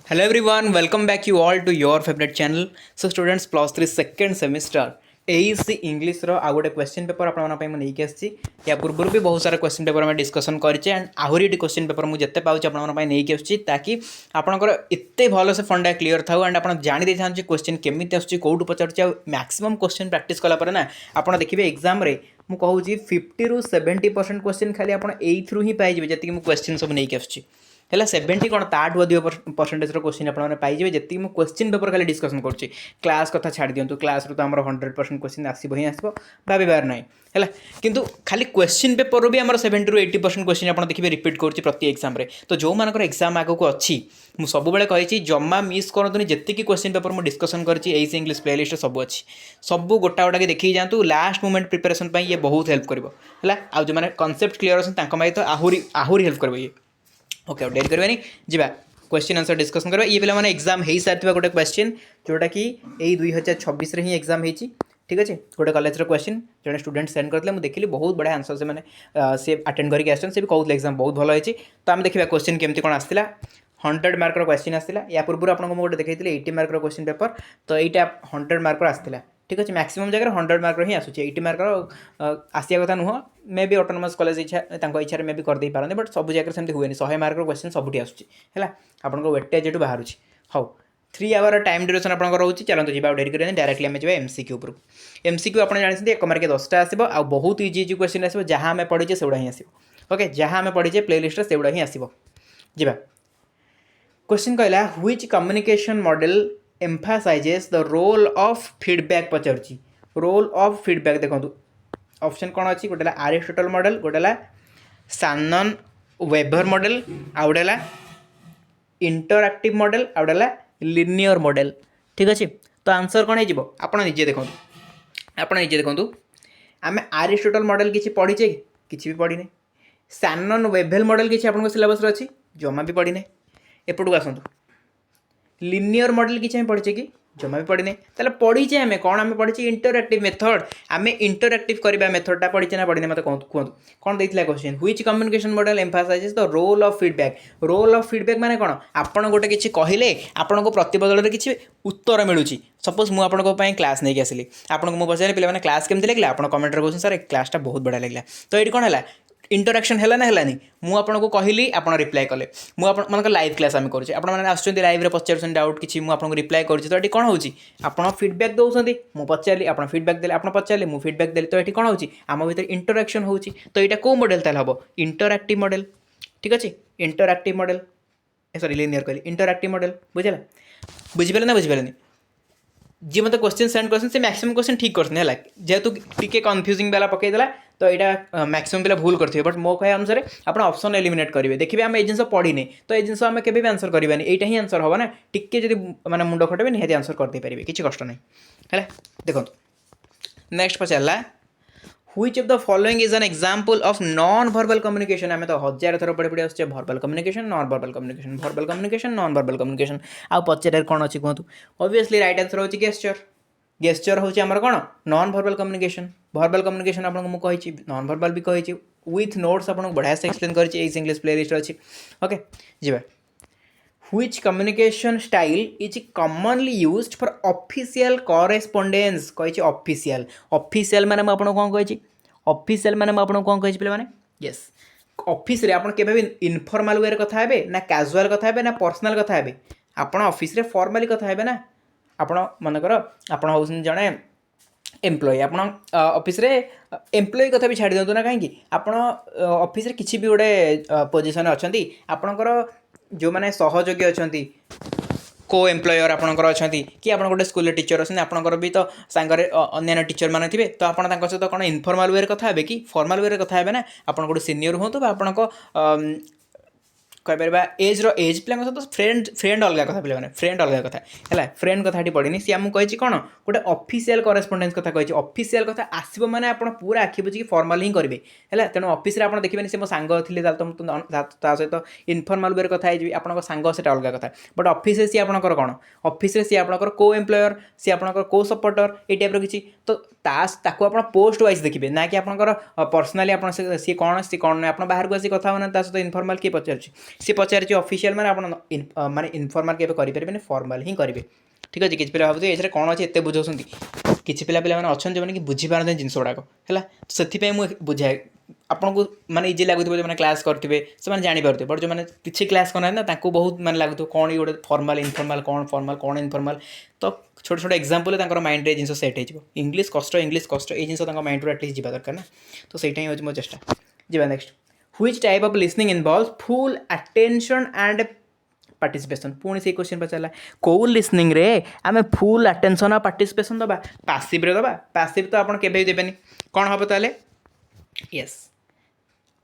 Hello everyone, welcome back you all to your favorite channel. So students plus 3 second semester एसी English रो आ गोटे question paper आपन नहीं आसी या पूर्व भी बहुत सारा क्वेश्चन पेपर में डिस्कसन करें एंड आहरी क्वेश्चन पेपर मुझे पाँच नहीं आसी ताकि आपंकर एत भल से फंडा क्लीयर था एंड आप जानी था क्वेश्चन केमी आसूँ पचार मैक्सिमम क्वेश्चन प्रैक्टिस कलापर ना आप देखिए एग्जाम रे मुझे कहूँ 50 ରୁ 70% क्वेश्चन खाली आप ही पाइबे जी क्वेश्चन सब नहीं आसूँ है 70 कौन ताठू अधिक परसेंटेज क्वेश्चन आपने पाइबे जी मुझे क्वेश्चन पेपर खाली डिस्कसन करुँची क्लास कथा छाड़ दिंतु क्लास तो आम 100% क्वेश्चन आसो ही आसो भाबार ना है किंतु खाली क्वेश्चन पेपर भी आम 70 ରୁ 80% क्वेश्चन आप देखिए रिपीट करुँची प्रति एग्जाम तो जो मानकर एग्जाम आगक अच्छी मुझे सब कही जमा मिस करतुनि जी क्वेश्चन पेपर मुझे डिस्कसन कर इंग्लिश प्लेलिस्ट सब अच्छी सब गोटा गोटा देखिए जातु लास्ट मोमेंट प्रिपेरेसन ये बहुत हेल्प कर आउ जो कनसेप्ट क्लीयर अच्छे तो आहरी हेल्प कर ओके डेरी करवानी जीवा क्वेश्चन आंसर डिस्कसन करवा ये पे एग्जाम हो सारी गोटे क्वेश्चन जोटा कि यही 2026 ही एग्जाम होती ठीक अच्छे गोटे कॉलेज क्वेश्चन जो स्टूडेंट सेंड करते मुझे देखिली बहुत बढ़िया आंसर से मैंने सी अटेंड करके आसान से भी कहते एग्जाम बहुत भल होती तो आम देखा क्वेश्चन केमती कौन आसाला 100 मार्क क्वेश्चन आसाला या पूर्व आपको गोटे देखी 80 मार्क क्वेश्चन पेपर तो यहाँ 100 मार्क आसाला ठीक अच्छे मैक्सिमम जगह 100 मार्क ही आसूँ 80 मार्क आसिया कथा नुह मे भी ऑटोनोमस कॉलेज इच्छा इच्छा मे भी करदे पारते बट सब जगह सेमती हुए 100 मार्क क्वेश्चन सबुठी आसूँ आपको वेटेज जो बाहर हाउ 3 आवर टाइम ड्यूरेशन आप रोचे चलते जी डेरी कर डायरेक्टली आम जाए एमसीक्यू उपरू एमसीक्यू आप जानते एक मार्क 10टा आसो आ बहुत इजी इजी क्वेश्चन आसो जहाँ आम पढ़ीचे से ही आसो ओके जहाँ आम पढ़ीचे प्लेलिस्ट से ही आसो जी क्वेश्चन कहला which communication model emphasises the role of feedback पचारुची रोल ऑफ फीडबैक देखो ऑप्शन कौन अच्छी गोटे एरिस्टोटल मॉडल गोटे सैनन वेबर मॉडल आ गोटे इंटरएक्टिव मॉडल आ गोटे लिनियर मॉडल ठीक अच्छे तो आंसर कौन हो आप निजे देखो आम एरिस्टोटल मॉडल किसी पढ़ीचे कि भी पढ़ी सैनन वेभेल मॉडल किसी आप सिलेबस अच्छी जमा भी पढ़ी एपटू आसतु लिनियर मॉडल किसी आम पढ़ीचे कि जमा भी पढ़ी ताले पढ़ीचे आम कौन आम पढ़ी इंटरएक्टिव मेथड आम इंटरएक्टिव करवा मेथडटा पढ़ीचे ना पढ़ी मत कहतु कौन देता question which communication model emphasises the role of feedback माने कौन आपन गोटे किसी कहले आपन को प्रतिबदल किसी उत्तर मिलूँ सपोज मुझे क्लास नहीं आसली आपको मुझे पचारे पे क्लास केमती लगे आप कमेंट कहते सर क्लासटा बहुत बढ़िया लगे तो ये कौन है इंटरएक्शन है ना है मुझे आपको कहली आप रिप्लाई कले मुझे मन लाइव क्लास आम करें आपने लाइव पचार डाउट किसी मुझे रिप्लाई करुँच तो ये कौन हो आप फीडबैक दौरान मुझे पचारि आप फीडबैक देते आप पचारे मुझे फीडबैक देली तो ये कौन हो आम भर इंटरएक्शन हो तो यहाँ कौ मॉडल ताल हम इंटरएक्टिव मॉडल ठीक अच्छे इंटरएक्टिव मॉडल सॉरी लिनियर कहली इंटरएक्टिव मॉडल बुझेगा बुझिपारे ना बुझिपारे जी मतलब क्वेश्चन सेंड कर मैक्सिमम क्वेश्चन ठीक करते जेहेतु टी कन्फ्यूजिंग वाला पकईदेला तो यहाँ मैक्सिमम पिला भूल करते बट मो कह अनुसार आप ऑप्शन एलिमिनेट करेंगे देखिए आम ये जिन पढ़ीने तो ये जिन आम के आंसर करानी यहाँ ही आंसर हम ना टिके जब मैंने मुंड खटेबे निहाती आंसर करदे पारे किसी कष्ट नहीं है देखो नेक्स्ट पचारा which of the following is an example of non verbal communication आम तो 1000 थर पढ़ी पढ़ी आसचे verbal communication non verbal communication non verbal communication आ पचारे कौन अच्छी कहतु ऑब्वियसली राइट आंसर होची गेस्चर होची आमर कौन नॉन वर्बल कम्युनिकेशन आपको मुझे कही नॉन वर्बल भी कही विथ नोट्स आपको बढ़िया से एक्सप्लेन कर इंग्लिश प्लेलिस्ट अच्छी ओके जी which communication style is commonly used for official correspondence कही ऑफिशियल माने आपको कौन कही ऑफिशियल माने आपको कौन कही पे माने यस ऑफिस रे आपन केबे भी इनफॉर्मल वे कथा हेबे ना कैजुअल कथा हेबे ना पर्सनल कथा हेबे आपन ऑफिस रे फॉर्मली कथा हेबे ना आपण मनकर आपण होउछन जणे एम्प्लॉय आप ऑफिस रे एम्प्लॉय कथा भी छाड़ दिंतु ना कहीं आप ऑफिस रे किसी भी गोटे पोजिशन अच्छा आपणकर जो मैंने सहयोगी अच्छा को एम्प्लॉयर आपणकर अच्छा कि आप गोटे स्कूल टीचर अच्छे आपणकर भी तो सांगरे अन्य टीचर मैंने थे तो आप सहित कौन इनफॉर्मल वे कथा है कि फॉर्मल वे कथा है ना आप गोटे सीनियर हूँ आपण कहीपर एज एज पे सहित फ्रेंड अलग कथा पे फ्रेंड अलग कथा है फ्रेंड कथा पढ़ी सी आमको कही कौन गोटे ऑफिशियल करेस्पोंडेंस कथा कही ऑफिशियल कथा आसो मैंने आप पूरा आखि बुझी फॉर्मल ही करेंगे है तेणु ऑफिस आप देखिए सी मो सांग थे सहित इनफॉर्मल वे कथा है आप सांग से अलग कथा बट ऑफिस सी आपंकर कौन ऑफिस सी आपंकर को एम्प्लॉयर सी आपंकर को सपोर्टर ये टाइप किसी तो टास्क ताको आप पोस्ट वाइज देखिए ना कि आपंकर पर्सनाली आप सी कौन ना आप बाहर को आसी कथा होना सहित इनफर्माल किए पचार सी पचार ऑफिशियल मैंने आप माने इनफर्माल के करेंगे फॉर्माल ही करेंगे ठीक अच्छे किसी पिला भावुए ये कौन अच्छे एत बुझाऊँ किसी पिला पाने अच्छा जो कि बुझीपारते जिन गुड़ाक है से मुझे बुझाए आपन को माने इजी लगुव जो मैंने क्लास करेंगे से जापर बट जो मैंने किसी क्लास करना बहुत माने लगुव कौन ये गोटे फॉर्माल इनफॉर्माल कौन इनफॉर्माल तो छोटे छोटे एग्जांपल माइंड रे जिन सेट हो इंग्लिश कष्ट ये जिन माइंड एटलिस्ट जा दरकार ना तो सहीटा ही हूँ मो चेष्टा जा next which type of listening involves full attention and participation पुणी से क्वेश्चन पचारा कौ लिसनिंग रे आम फुल अटेंशन और पार्टिसिपेशन दबा पासिव रे दबा पासिव तो आपन केबे देबेनी कौन हम ताले yes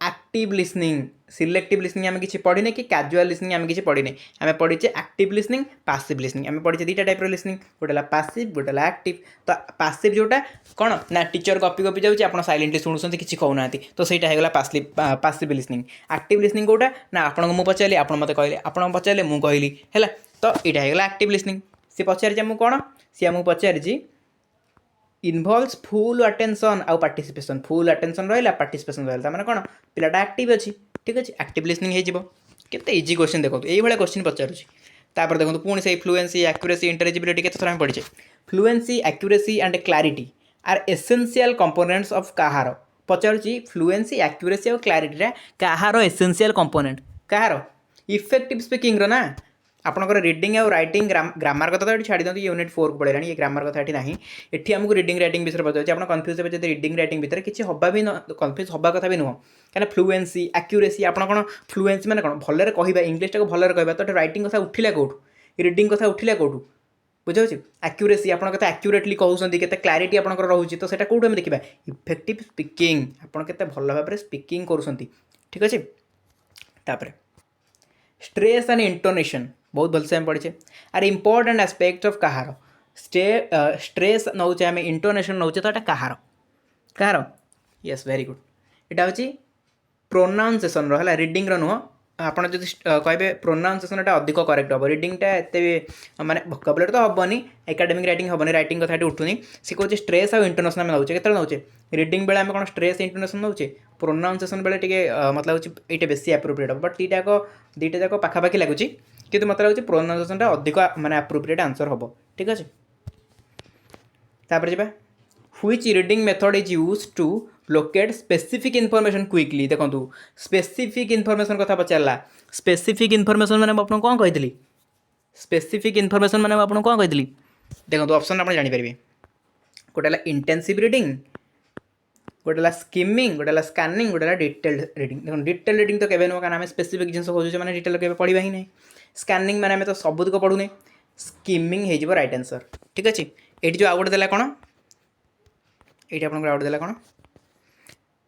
active listening selective listening आम किसी पढ़ी कि कैजुअल लिसनिंग आम किसी पढ़ी आम पढ़ीचे एक्टिव लिसनिंग पासिव लिसनिंग आम पढ़ीचे दुईटा टाइप लिसनिंग गोटे पासिव गोटे एक्टिव तो पासिव जोटा कौन ना टीचर गपी गपी जाऊँगी आप साइलेंटली शुणुंट किसी कहना तो सहीटा होगा पासिव लिसनिंग एक्टिव लिसनिंग कौटा ना आपको मुझे पचारे आप मत कहले आप पचारे मुझे कहली है तो यहाँ होगा एक्टिव लिसनिंग सी पचारि आमको कौन सी आमको पचारि इनवॉल्व्स फुल अटेंशन आउ पार्टिसिपेशन फुल अटेंशन रहा पार्टिसिपेशन रहा मैंने कौन पिलाटा एक्टिव अच्छी ठीक अच्छे एक्टिव लिसनिंग होते इजी क्वेश्चन देखो ये क्वेश्चन पचार देखो पुणी से फ्लुएंसी एक्यूरेसी इंटेलिजिबिलिटी के थोड़ा पढ़ी fluency accuracy and clarity are essential components of कहार पचारुची फ्लुएंसी एक्यूरेसी और क्लैरिटी कहार एसेंशियल कंपोनेंट कहार इफेक्टिव स्पीकिंग ना आपंकर रिडिंग और रईटिंग ग्रामर कथा तो ये छाड़ी दिखाँ यूनिट 4 को पड़ेगा ये ग्रामर कथा ये ना ये आमको रिडिंग रईटिंग विषय पचार आप कन्फ्यूज हे रिडिंग रईटिंग भितर किसी हवा भी कन्फ्यूज हवा कथा भी नुह क्या फ्लुएंसी एक्यूरेसी आप कौन फ्लुएंसी मैंने कौन भलरे कह इंग्लीश टाक भलरे कह तो रईटिंग कथा उठिला कौटू रिडिंग कथा उठिला कौटू बुझे एक्यूरेसी आप एक्यूरेटली कहते के क्लारिटी आप रोचे तो सही कौट देखा इफेक्टिव स्पीकिंग आपत भल भाव स्पीकिंग कर ठीक अच्छे तापर स्ट्रेस एंड इंटोनेशन बहुत भलसे आम पढ़े आर इम्पोर्टेंट एस्पेक्ट ऑफ कहार स्ट्रेस नौचे आम इंटोनेशन नौचे तो ये कहार कहार यस वेरी गुड यहाँ हूँ प्रोनाउंसिएशन है रिडिंग नुह आपड़ जो कहे प्रोनाउंसिएशन अधिक करेक्ट हम रिडिंगटा एत माने वोकाबुलरी तो हेनी एकाडेमिक रईटिंग हेनी रईटिंग कथा उठुनी सी कहे स्ट्रेस और इंटोनेशन आम नौचे के नौचे रिडिंग बेले आम कौन स्ट्रेस इंटोनेशन नौचे प्रोनाउंसिएशन बेले टे मतलब ये बेसी एप्रोप्रिएट हम बट दुईटा जाक पाखापाखि लगुच कि मतलब लगे प्रोनाउंसिएशन अधिक माने एप्रोप्रिएट आंसर हम ठीक अच्छे तापर जा which reading method is use to locate specific information quickly देखो स्पेसिफिक इनफॉरमेशन कथा पचारा स्पेसिफिक इनफॉरमेशन मैंने आपको कौन कही स्पेसिफिक इनफॉरमेशन मैंने आपको कौन कही देखो ऑप्शन आप जानीपारे गोटे इंटेंसिव रीडिंग गोटे स्किमिंग गोटे स्कानिंग गोटे डिटेल्ड रीडिंग देखो डिटेल रीडिंग तो केवे नुह कारण स्पेसिफिक जिन खोजुचे मैंने डिटेल के पढ़ा ही नहीं स्कानिंग मैंने तो सबुतक पढ़ुने स्किमिंग हो राइट आंसर ठीक अच्छे ये जो आउ गोटे देला कौन ये आप आउट देला कौन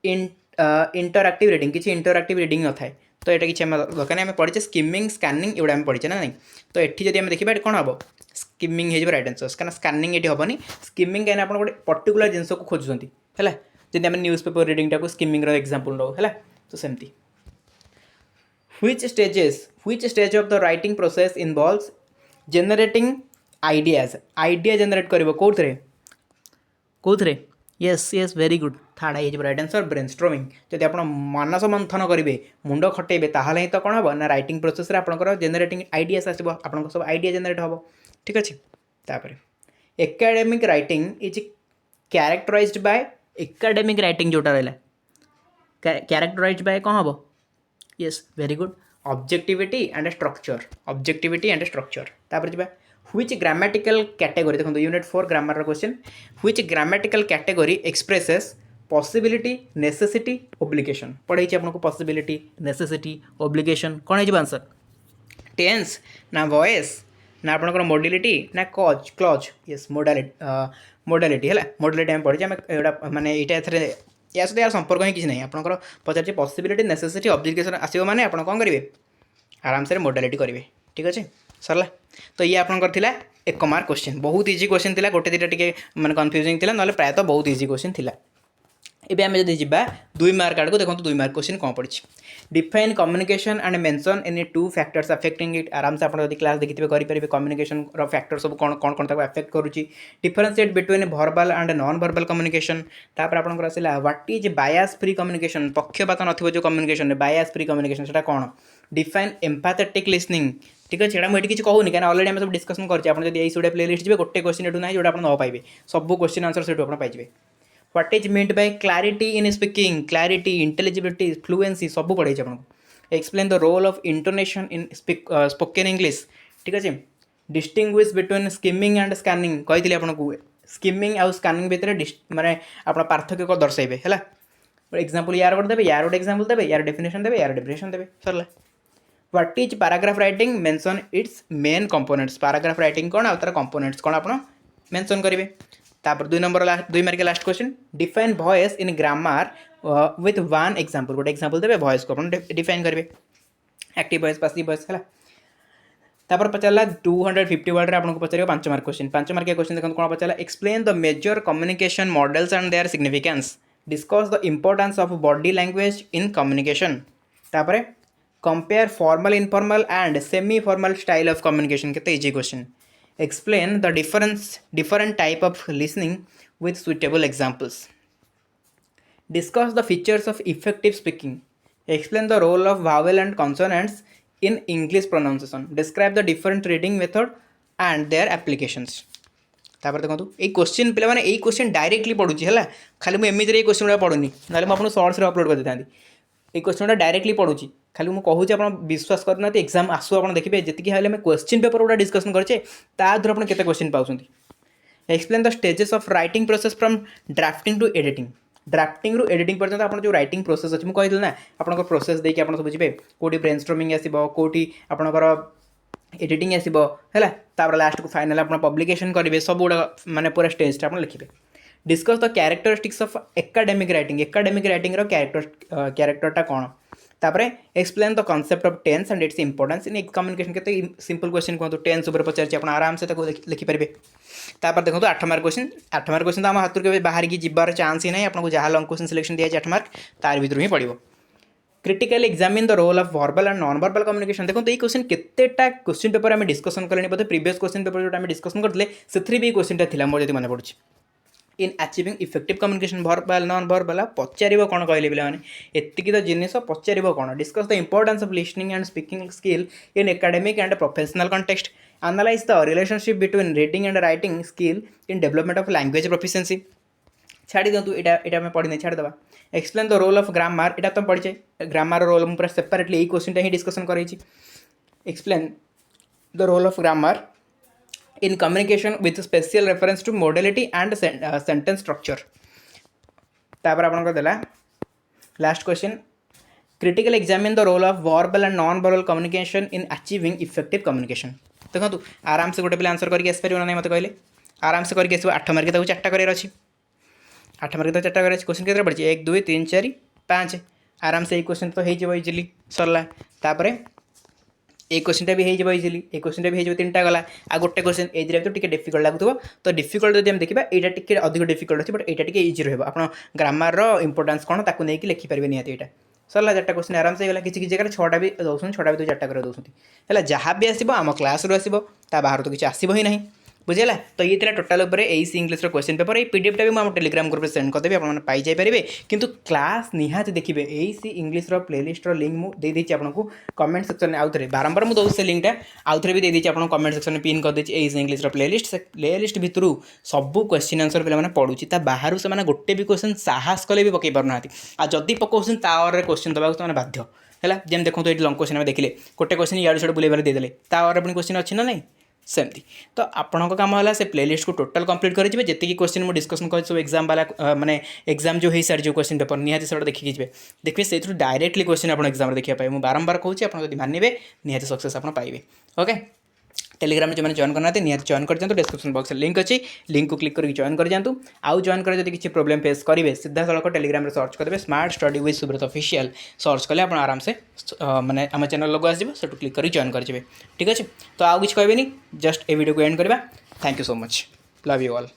इंटरएक्टिव रीडिंग किसी इंटरएक्टिव रीडिंग न थाए तो ये किसी दरकार नहीं आम पढ़े स्किमिंग स्कानिंग एगुड़ा आम पढ़े ना नहीं तो ये जब देखा कौन हम स्किमिंग हो राइट आंसर कारण स्कानिंग ये हेनी स्किमिंग कहीं आप गोटे पर्टिकुलर जिन को खोजुंट है जब आम न्यूज़ पेपर रीडिंग टाक स्किमिंग एग्जांपल नौ है तो सेमती which stage of the writing process involves generating idea generate कर कौन yes yes very good third आई राइट आंसर ब्रेनस्टॉर्मिंग जब आप मानस मंथन करेंगे मुंड खटेबे ताहले ही तो कौन हम ना राइटिंग प्रोसेस रे आपनकर जेनरेटिंग आइडियास आसो आप सब आइडिया जेनरेट हम ठीक अच्छे तापर academic writing is characterized by academic writing जोटा रहा कैरेक्टराइज्ड बाय कौन हम yes very good objectivity and structure तापर जा व्हिच ग्रामेटिकल कैटेगरी देखो unit 4 grammar question which grammatical category expresses possibility necessity obligation पढ़े आपको पॉसिबिलिटी नेसेसिटी ओब्लिगेशन कौन है आंसर टेंस ना वॉइस ना आपंकर मोडिलिटी ना कॉज क्लॉज यस मोडालिटी है मोडालिटी आम पढ़े आम माने ये या सहित यार संपर्क ही किसी ना आपंकर पचार पॉसिबिलिटी नेसेसिटी ऑब्लिगेशन आसो मैंने आप कौन करेंगे आराम से मोडालिटी करेंगे ठीक अच्छे सरला तो ये आपंकर 1 मार्क क्वेश्चन बहुत इजी क्वेश्चन थिला गोटे दुटा टे मैंने कन्फ्यूजिंग थिला ना प्रायतः बहुत इजी क्वेश्चन थिला ଏବେ ଆମେ ଯଦି ଯିବା 2 ମାର୍କ आड़ को देखो 2 मार्क क्वेश्चन कौन पड़ी define communication and mention any 2 factors affecting it आराम से आप क्लास देखिए करेंगे कम्युनिकेशन फैक्टर सब कौन कौन कौन अफेक्ट करुच्ची differentiate between verbal and non verbal communication तापर आपंकर आसला what is bias free communication पक्षपात नथिबो जो कम्युनिकेशन बायस फ्री कम्युनिकेशन सेटा कौन डिफाइन एम्पैथेटिक लिसनिंग ठीक अच्छे मुझे किसी कहूनी क्या अलरेडी आम सब डिस्कसन करते प्ले लिस्ट जी गोटे क्वेश्चन एटू ना जो आप न पाइबे सब क्वेश्चन आंसर से पाइबे what is meant by clarity in speaking clarity intelligibility fluency सब पढ़े आपको explain the role of intonation in spoken English ठीक अच्छे distinguish between skimming and scanning कही आपको स्किमिंग आउ स्कैनिंग भितर माने आप पार्थक्य को दर्शाइबे है एग्जांपल यार गोटे देवे यार गोटे एग्जांपल देवे यार डेफिनेशन देवे यार डेफिनेशन देवे सरला what is paragraph writing mention its main components paragraph writing कौन आ तार कंपोनेंट्स कौन आप मेंशन करेंगे तापर 2 number 2 mark last question define voice in grammar with one example गोटे एग्जांपल देवे वॉइस को डिफाइन करेंगे एक्टिव वॉइस पैसिव वॉइस है तापर पचारा 250 वर्ड रे आपको पचार 5 मार्क क्वेश्चन 5 मार्क क्वेश्चन देखो कौन पचारा explain the major communication models and their significance discuss the importance of body language in communication तापर compare formal informal and semi formal style of communication केते easy question explain the different type of listening with suitable examples discuss the features of effective speaking explain the role of vowel and consonants in English pronunciation describe the different reading method and their applications तापर देखो ये question पे मैंने question directly पढ़ुची है खाली मुझे एमती ये क्वेश्चन गुड़ा पढ़ुनी ना मुझे शॉर्ट्स अपलोड कर देता ये क्वेश्चन गुड़ा डायरेक्टली पढ़ुची खाली मुझे कहूँ आप विश्वास करना एग्जाम आसू आप देखिए जी हमें क्वेश्चन पेपर गुड़ा डिस्कसन करें तादर आप केते क्वेश्चन पाँच explain the stages of writing process from drafting to editing drafting रु एडिटिंग पर्यंत आप जो राइटिंग प्रोसेस अच्छी मुझे ना आपंकर प्रोसेस देखिए आप सब बुझे कौटी ब्रेनस्टॉर्मिंग आसो कौटी आपंकर एडिटिंग आसो है लास्ट को फाइनल आप पब्लिकेशन करेंगे सब गुड़ा माने पूरा स्टेज आप लिखिए discuss the characteristics of academic writing कैरेक्टरटा कौन तापर explain the concept of tense and its importance in communication के सिंपल क्वेश्चन कहूँ टेंस उपर पचार आप आराम से लिखिपारे तापर देखो 8 मार्क क्वेश्चन तो आम हाथ के बाहर की जीवार चांस ही ना आपको जहाँ लंग क्वेश्चन सिलेक्शन दिया 8 मार्क तार भर ही पड़ो critical examine the role of verbal and non verbal communication देखो ये क्वेश्चन केतेटा क्वेश्चन पेपर आम डिस्कसन कले बोधे प्रीवियस क्वेश्चन पेपर जो डिस्कसन करते से भी क्वेश्चन था मोर जब मन पड़े in achieving effective communication verbal non verbal पचार कौन कहले पे एतिकी तो जिनिस पचार कौन discuss the importance of listening and speaking skill in academic and professional context analyse the relationship between reading and writing skill in development of language proficiency छाड़ी दिंतु यहाँ आम पढ़ी छाड़देवा explain the role of grammar यहाँ तो पढ़े grammar role पूरा सेपरेटली यही क्वेश्चन ही डिस्कसन कर explain the role of grammar in communication with special reference to modality and sentence structure तापर आपन देला last question critical examine the role of verbal and non verbal communication in achieving effective communication देखो आराम से गोटे पे answer करके आसपार ना मत कहले आराम से करके आस 8 मार्क तक 4टा कर 8 मार्क तक 4टा कर क्वेश्चन के पड़े 1 2 3 4 5 आराम से ये क्वेश्चन तो हो इजिली सरला तापर एक क्वेश्चन भी हो इजिली एक क्वेश्चन भी हो 3टा गला आ गोटे क्वेश्चन एज तो टिके डिफिकल्ट लगुव तो डिफिकल्ट जब देखा यहाँ टिके अधिक डिफिकल्ट अच्छे बट यहाँ टिके इजी रहा आप ग्रामर इंपोर्टेंस कौन ताकू नहीं लिखिपारे निहत यहाँ सरला 4टा क्वेश्चन आराम से गला किसी जगह 6टा भी दौरान 6टा भी 4टा कर दौरान है जहाँ भी आसो आम क्लास रू आसो बाहर तो किसी आसो ही ना बुझेगा तो ये total AC English question paper ये पीडीएफ भी मुझे टेलीग्राम ग्रुप सेंड करदेवी आप पाइजापारे किंतु क्लास निहाती देखिए एसी इंग्लिश प्लेलिस्ट लिंक मुझे देती आपको कमेंट सेक्शन में आउ थे बारंबार मुझे दूसरे लिंकटा आउ थे भी देती आपको कमेंट सेक्शन में पिन कर देती एसी इंग्लिश प्लेलिस्ट से प्लेलिस्ट भितर सब क्वेश्चन आंसर पे पढ़ुची बाहर से गोटे भी क्वेश्चन साहस कले भी पकई पारना आ जदि पकाउन तावर क्वेश्चन देवाक तो बाध्य है जमी देखो ये लंग क्वेश्चन देखिले गोटे क्वेश्चन इाड़ू सियाड़ू बुलेबार देदेले तावर पुणी क्वेश्चन अच्छी ना नहीं सेमती तो आपण काम है से प्लेलिस्ट को टोटल कंप्लीट करेंगे जी क्वेश्चन मुझे डिस्कसन कर सब एग्जाम वाला माने एग्जाम जो हो सारी जो क्वेश्चन पेपर निहाती से देखिए जी देखिए से डायरेक्टली क्वेश्चन आप एग्जाम देखा मुझे बारंबार कहूँ आप मानवे निहाती सक्सेस आप पाइबे ओके टेलीग्राम में जो जॉइन करना निहाती जॉइन कर जातु डिस्क्रिप्शन बॉक्स लिंक अच्छी लिंक को क्लिक करके जॉइन कर जातु आउ जॉइन कर किसी प्रॉब्लम फेस करेंगे सीधा सड़क टेलीग्राम में सर्च करेंगे smart study with Subrata official search कले आप आराम से माने आम चैनल लोग आसो से क्लिक कर जॉइन करेंगे ठीक अच्छे तो आउ कुछ कहबेनी जस्ट ए वीडियो को एंड करवा thank you so much love you all.